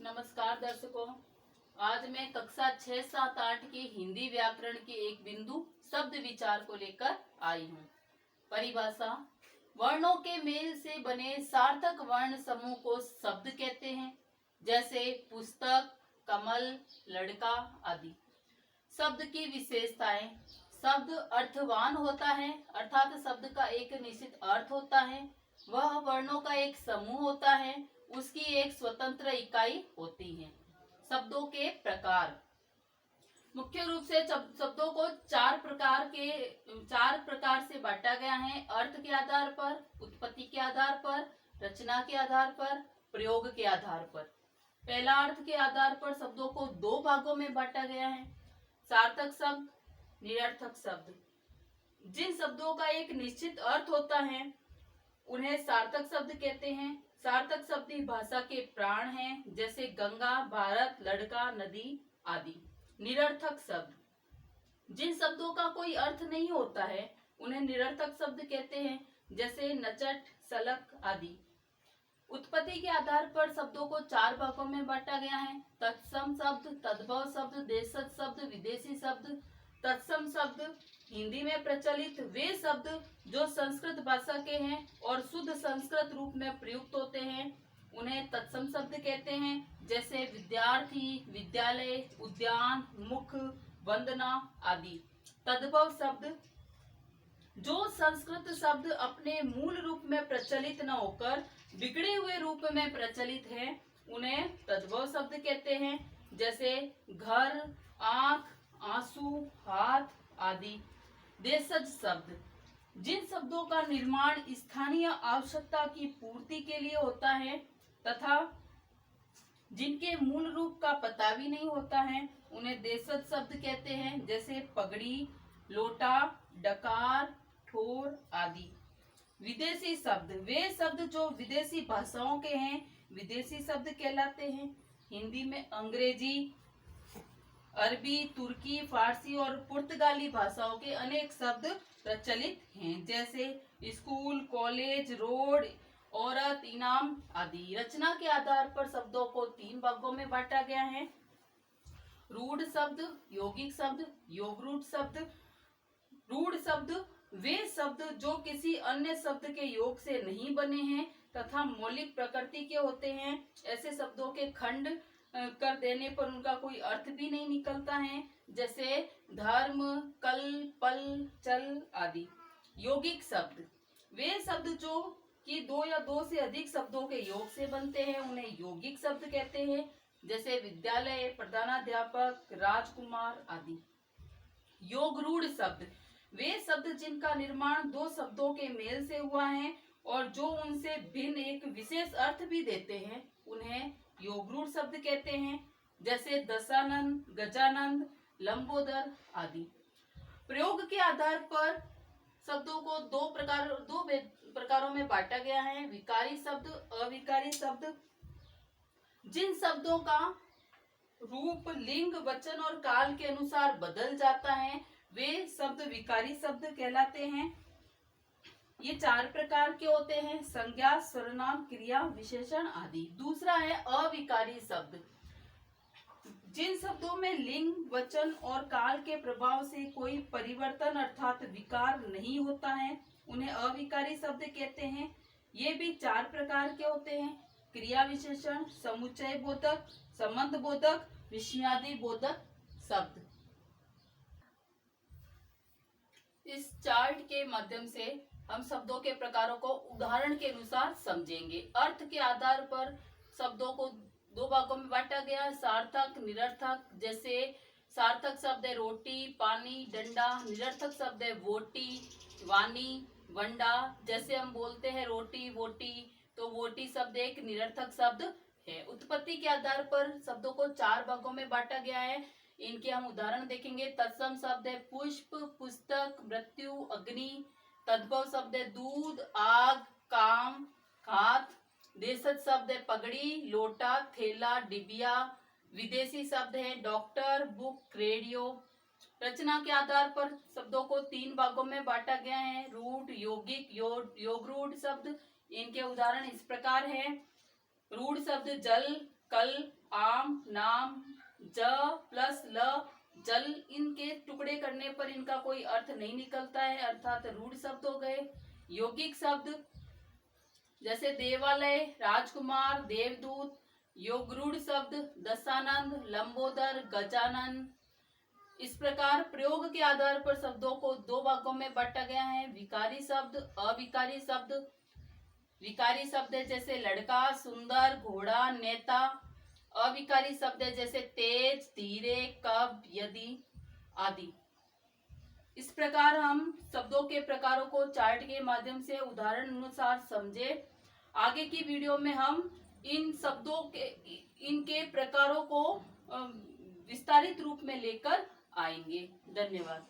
नमस्कार दर्शकों। आज मैं कक्षा 6, 7, 8 की हिंदी व्याकरण के एक बिंदु शब्द विचार को लेकर आई हूँ। परिभाषा: वर्णों के मेल से बने सार्थक वर्ण समूह को शब्द कहते हैं, जैसे पुस्तक, कमल, लड़का आदि। शब्द की विशेषताएं: शब्द अर्थवान होता है, अर्थात शब्द का एक निश्चित अर्थ होता है। वह वर्णों का एक समूह होता है, उसकी एक स्वतंत्र इकाई होती है। शब्दों के प्रकार: मुख्य रूप से शब्दों को चार प्रकार से बांटा गया है: अर्थ के आधार पर, उत्पत्ति के आधार पर, रचना के आधार पर, प्रयोग के आधार पर। पहला, अर्थ के आधार पर शब्दों को दो भागों में बांटा गया है: सार्थक शब्द, निरर्थक शब्द। जिन शब्दों का एक निश्चित अर्थ होता है उन्हें सार्थक शब्द कहते हैं। सार्थक शब्द ही भाषा के प्राण हैं, जैसे गंगा, भारत, लड़का, नदी आदि। निरर्थक शब्द: जिन शब्दों का कोई अर्थ नहीं होता है उन्हें निरर्थक शब्द कहते हैं, जैसे नचट, सलक आदि। उत्पत्ति के आधार पर शब्दों को चार भागों में बांटा गया है: तत्सम शब्द, तद्भव शब्द, देशज शब्द, विदेशी शब्द। तत्सम शब्द हिंदी में प्रचलित वे शब्द जो संस्कृत भाषा के हैं और शुद्ध संस्कृत रूप में प्रयुक्त होते हैं, उन्हें तत्सम शब्द कहते हैं, जैसे विद्यार्थी, विद्यालय, उद्यान, मुख, वंदना आदि। तद्भव शब्द जो संस्कृत शब्द अपने मूल रूप में प्रचलित न होकर बिगड़े हुए रूप में प्रचलित हैं, उन्हें तद्भव शब्द कहते हैं, जैसे घर, आंख, आंसू, हाथ आदि। देशज शब्द जिन शब्दों का निर्माण स्थानीय आवश्यकता की पूर्ति के लिए होता है तथा जिनके मूल रूप का पता भी नहीं होता है, उन्हें देशज शब्द कहते हैं, जैसे पगड़ी, लोटा, डकार, ठोर आदि। विदेशी शब्द वे शब्द जो विदेशी भाषाओं के हैं, विदेशी शब्द कहलाते हैं। हिंदी में अंग्रेजी, अरबी, तुर्की, फारसी और पुर्तगाली भाषाओं के अनेक शब्द प्रचलित हैं, जैसे स्कूल, कॉलेज, रोड, औरत, इनाम आदि। रचना के आधार पर शब्दों को तीन भागों में बांटा गया है: रूढ़ शब्द, यौगिक शब्द, योगरूढ़ शब्द। रूढ़ शब्द वे शब्द जो किसी अन्य शब्द के योग से नहीं बने हैं तथा मौलिक प्रकृति के होते हैं। ऐसे शब्दों के खंड कर देने पर उनका कोई अर्थ भी नहीं निकलता है, जैसे धर्म, कल, पल, चल आदि। यौगिक शब्द वे शब्द जो कि दो या दो से अधिक शब्दों के योग से बनते हैं, उन्हें यौगिक शब्द कहते हैं, जैसे विद्यालय, प्रधानाध्यापक, राजकुमार आदि। योगरूढ़ शब्द वे शब्द जिनका निर्माण दो शब्दों के मेल से हुआ है और जो उनसे भिन्न एक विशेष अर्थ भी देते हैं, उन्हें योगरूढ़ शब्द कहते हैं, जैसे दशानंद, गजानंद, लंबोदर आदि। प्रयोग के आधार पर शब्दों को दो प्रकारों में बांटा गया है: विकारी शब्द, अविकारी शब्द। जिन शब्दों का रूप लिंग, वचन और काल के अनुसार बदल जाता है वे शब्द विकारी शब्द कहलाते हैं। ये चार प्रकार के होते हैं: संज्ञा, सर्वनाम, क्रिया, विशेषण आदि। दूसरा है अविकारी शब्द। जिन शब्दों में लिंग, वचन और काल के प्रभाव से कोई परिवर्तन अर्थात विकार नहीं होता है, उन्हें अविकारी शब्द कहते हैं। ये भी चार प्रकार के होते हैं: क्रिया विशेषण, समुच्चय बोधक, संबंध बोधक, विषयादि बोधक शब्द। इस चार्ट के माध्यम से हम शब्दों के प्रकारों को उदाहरण के अनुसार समझेंगे। अर्थ के आधार पर शब्दों को दो भागों में बांटा गया है: सार्थक, निरर्थक। जैसे सार्थक शब्द है रोटी, पानी, डंडा। निरर्थक शब्द है वोटी, वानी, वंडा। जैसे हम बोलते हैं रोटी, वोटी, तो वोटी शब्द एक निरर्थक शब्द है। उत्पत्ति के आधार पर शब्दों को चार भागों में बांटा गया है। इनके हम उदाहरण देखेंगे। तत्सम शब्द है पुष्प, पुस्तक, मृत्यु, अग्नि। तद्भव शब्द है दूध, आग, काम, हाथ। देशज शब्द है पगड़ी, लोटा, थैला, डिबिया। विदेशी शब्द है डॉक्टर, बुक, रेडियो। रचना के आधार पर शब्दों को तीन भागों में बांटा गया है: रूढ़, यौगिक, योगरूढ़ शब्द। इनके उदाहरण इस प्रकार हैं: रूढ़ शब्द जल, कल, आम, नाम, ज प्लस ल, जल, इनके टुकड़े करने पर इनका कोई अर्थ नहीं निकलता है, अर्थात रूढ़ शब्द हो गए। यौगिक शब्द जैसे देवालय, राजकुमार, देवदूत। योगरूढ़ शब्द दशानंद, लंबोदर, गजानन। इस प्रकार प्रयोग के आधार पर शब्दों को दो भागों में बांटा गया है, विकारी शब्द, अविकारी शब्द। विकारी शब्द है जैसे लड़का, सुंदर, घोड़ा, नेता। अविकारी शब्द है जैसे तेज, धीरे, कब, यदि आदि। इस प्रकार हम शब्दों के प्रकारों को चार्ट के माध्यम से उदाहरण अनुसार समझे। आगे की वीडियो में हम इन शब्दों के इनके प्रकारों को विस्तारित रूप में लेकर आएंगे। धन्यवाद।